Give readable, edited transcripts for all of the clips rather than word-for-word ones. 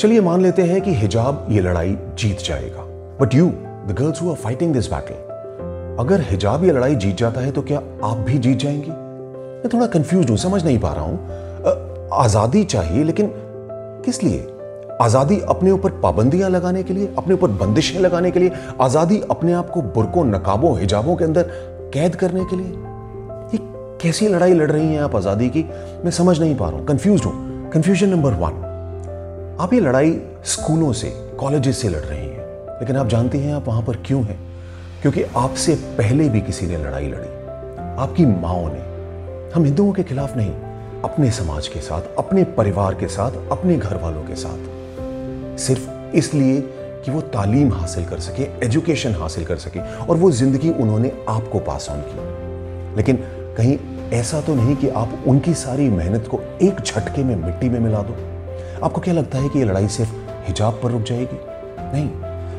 चलिए मान लेते हैं कि हिजाब ये लड़ाई जीत जाएगा, but you the girls who are fighting this battle, अगर हिजाब ये लड़ाई जीत जाता है तो क्या आप भी जीत जाएंगी? मैं थोड़ा कंफ्यूज हूं, समझ नहीं पा रहा हूं। आजादी चाहिए, लेकिन किस लिए? आजादी अपने ऊपर पाबंदियां लगाने के लिए, अपने ऊपर बंदिशें लगाने के लिए? आजादी अपने आप को बुर्कों, नकाबों, हिजाबों के अंदर कैद करने के लिए? ये कैसी लड़ाई लड़ रही हैं आप आजादी की? मैं समझ नहीं पा रहा हूं, कंफ्यूज हूं। कंफ्यूजन नंबर 1, आप ये लड़ाई स्कूलों से, कॉलेजेस से लड़ रही हैं, लेकिन आप जानती हैं आप वहां पर क्यों हैं? क्योंकि आपसे पहले भी किसी ने लड़ाई लड़ी, आपकी माओं ने। हम हिंदुओं के खिलाफ नहीं, अपने समाज के साथ, अपने परिवार के साथ, अपने घर वालों के साथ, सिर्फ इसलिए कि वो तालीम हासिल कर सके, एजुकेशन हासिल कर सके, और वो जिंदगी उन्होंने आपको पास ऑन की। लेकिन कहीं ऐसा तो नहीं कि आप उनकी सारी मेहनत को एक झटके में मिट्टी में मिला दो? आपको क्या लगता है कि ये लड़ाई सिर्फ हिजाब पर रुक जाएगी? नहीं,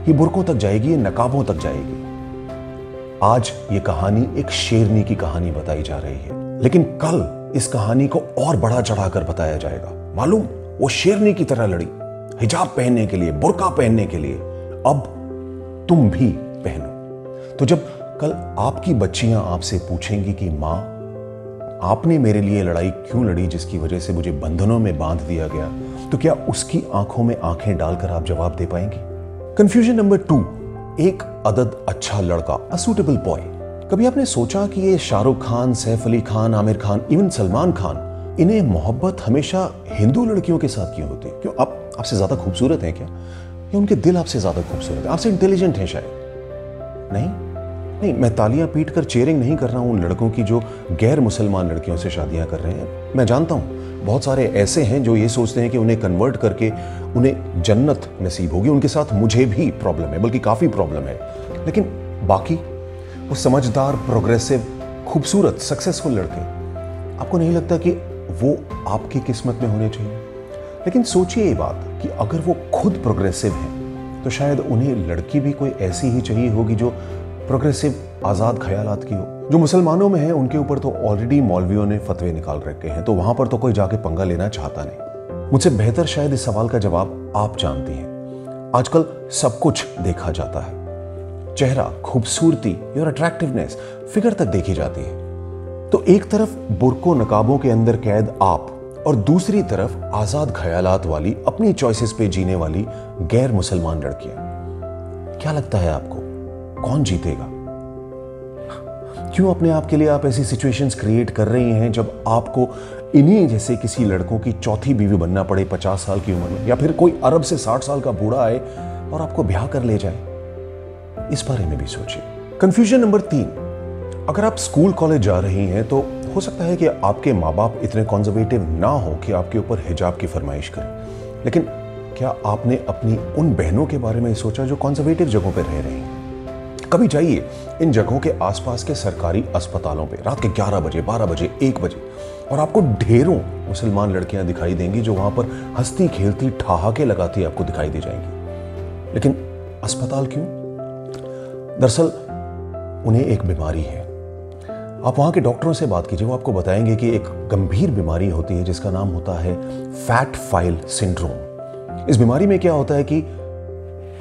ये बुर्कों तक जाएगी, ये नकाबों तक जाएगी। आज ये कहानी एक शेरनी की कहानी बताई जा रही है, लेकिन कल इस कहानी को और बढ़ा चढ़ाकर बताया जाएगा। मालूम, वो शेरनी की तरह लड़ी हिजाब पहनने के लिए, बुर्का पहनने के लिए, अब तुम भी पहनो। तो जब कल आपकी बच्चियां आपसे पूछेंगी कि मां, आपने मेरे लिए लड़ाई क्यों लड़ी जिसकी वजह से मुझे बंधनों में बांध दिया गया, तो क्या उसकी आंखों में आंखें डालकर आप जवाब दे पाएंगी? कंफ्यूजन नंबर 2, एक अदद अच्छा लड़का, अ सूटेबल बॉय। कभी आपने सोचा कि ये शाहरुख खान, सैफ अली खान, आमिर खान, इवन सलमान खान, इन्हें मोहब्बत हमेशा हिंदू लड़कियों के साथ क्यों होती है? क्यों आप आपसे ज्यादा खूबसूरत हैं क्या? या उनके दिल आपसे ज्यादा खूबसूरत है, आपसे इंटेलिजेंट है शायद? नहीं, मैं तालियां पीटकर चेयरिंग नहीं कर रहा हूं उन लड़कों की जो गैर मुसलमान लड़कियों से शादियां कर रहे हैं। मैं जानता हूं बहुत सारे ऐसे हैं जो ये सोचते हैं कि उन्हें कन्वर्ट करके उन्हें जन्नत नसीब होगी। उनके साथ मुझे भी प्रॉब्लम है, बल्कि काफी प्रॉब्लम है। लेकिन बाकी वो समझदार, प्रोग्रेसिव, खूबसूरत, सक्सेसफुल लड़के, आपको नहीं लगता कि वो आपकी किस्मत में होने चाहिए? लेकिन सोचिए ये बात कि अगर वो खुद प्रोग्रेसिव हैं तो शायद उन्हें लड़की भी कोई ऐसी ही चाहिए होगी जो प्रोग्रेसिव, आजाद ख्यालात की हो। जो मुसलमानों में है उनके ऊपर तो ऑलरेडी मौलवियों ने फतवे निकाल रखे हैं, तो वहां पर तो कोई जाके पंगा लेना चाहता नहीं। मुझसे बेहतर शायद इस सवाल का जवाब आप जानती हैं। आजकल सब कुछ देखा जाता है, चेहरा, खूबसूरती, योर अट्रैक्टिवनेस, फिगर तक देखी जाती है। तो एक तरफ बुर्कों, नकाबों के अंदर कैद आप, और दूसरी तरफ आजाद ख्यालात वाली, अपनी चॉइसेस पे जीने वाली गैर मुसलमान लड़कियां। क्या लगता है आपको कौन जीतेगा? क्यों अपने आप के लिए आप ऐसी सिचुएशंस क्रिएट कर रही हैं जब आपको इन्हीं जैसे किसी लड़कों की चौथी बीवी बनना पड़े 50 साल की उम्र में, या फिर कोई अरब से 60 साल का बूढ़ा आए और आपको ब्याह कर ले जाए? इस बारे में भी सोचिए। कंफ्यूजन नंबर 3, अगर आप स्कूल कॉलेज जा रही हैं तो हो सकता है कि आपके माँ बाप इतने कंजर्वेटिव ना हो कि आपके ऊपर हिजाब की फरमाइश करें, लेकिन क्या आपने अपनी उन बहनों के बारे में सोचा जो कंजर्वेटिव जगहों पर रह रही हैं? कभी जाइए इन जगहों के आसपास के सरकारी अस्पतालों पे रात के 11 बजे, 12 बजे, 1 बजे, और आपको ढेरों मुसलमान लड़कियां दिखाई देंगी जो वहां पर हंसती खेलती, ठहाके लगाती आपको दिखाई दे जाएंगी। लेकिन अस्पताल क्यों? दरअसल उन्हें एक बीमारी है। आप वहां के डॉक्टरों से बात कीजिए, वो आपको बताएंगे कि एक गंभीर बीमारी होती है जिसका नाम होता है फैट फाइल सिंड्रोम। इस बीमारी में क्या होता है कि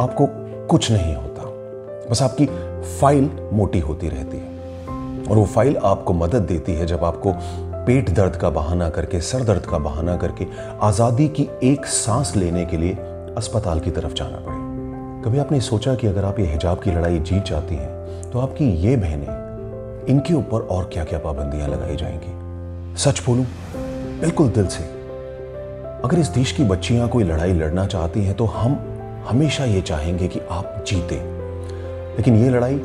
आपको कुछ नहीं होता, बस आपकी फाइल मोटी होती रहती है, और वो फाइल आपको मदद देती है जब आपको पेट दर्द का बहाना करके, सर दर्द का बहाना करके आजादी की एक सांस लेने के लिए अस्पताल की तरफ जाना पड़े। कभी आपने सोचा कि अगर आप ये हिजाब की लड़ाई जीत जाती हैं तो आपकी ये बहनें, इनके ऊपर और क्या क्या पाबंदियां लगाई जाएंगी? सच बोलूं, बिल्कुल दिल से, अगर इस देश की बच्चियां कोई लड़ाई लड़ना चाहती हैं तो हम हमेशा ये चाहेंगे कि आप जीते। लेकिन ये लड़ाई,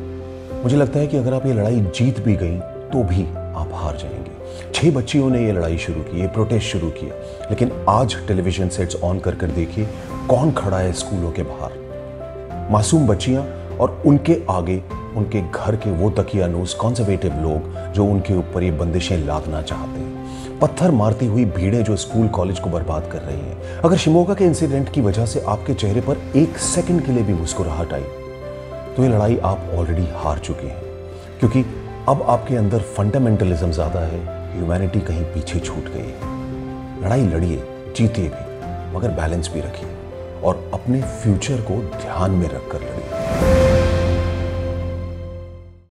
मुझे लगता है कि अगर आप ये लड़ाई जीत भी गई तो भी आप हार जाएंगे। 6 बच्चियों ने ये लड़ाई शुरू की, ये प्रोटेस्ट शुरू किया, लेकिन आज टेलीविजन सेट्स ऑन कर देखिए कौन खड़ा है स्कूलों के बाहर। मासूम बच्चियां, और उनके आगे उनके घर के वो तकियानूस कंजर्वेटिव लोग जो उनके ऊपर ये बंदिशें लादना चाहते हैं। पत्थर मारती हुई भीड़ें जो स्कूल कॉलेज को बर्बाद कर रही हैं। अगर शिमोगा के इंसिडेंट की वजह से आपके चेहरे पर 1 सेकंड के लिए भी मुस्कुराहट आई तो ये लड़ाई आप ऑलरेडी हार चुके हैं, क्योंकि अब आपके अंदर फंडामेंटलिज्म ज्यादा है, ह्यूमैनिटी कहीं पीछे छूट गई है। लड़ाई लड़िए, जीतिए भी, मगर बैलेंस भी रखिए। और अपने फ्यूचर को ध्यान में रखकर लड़िए।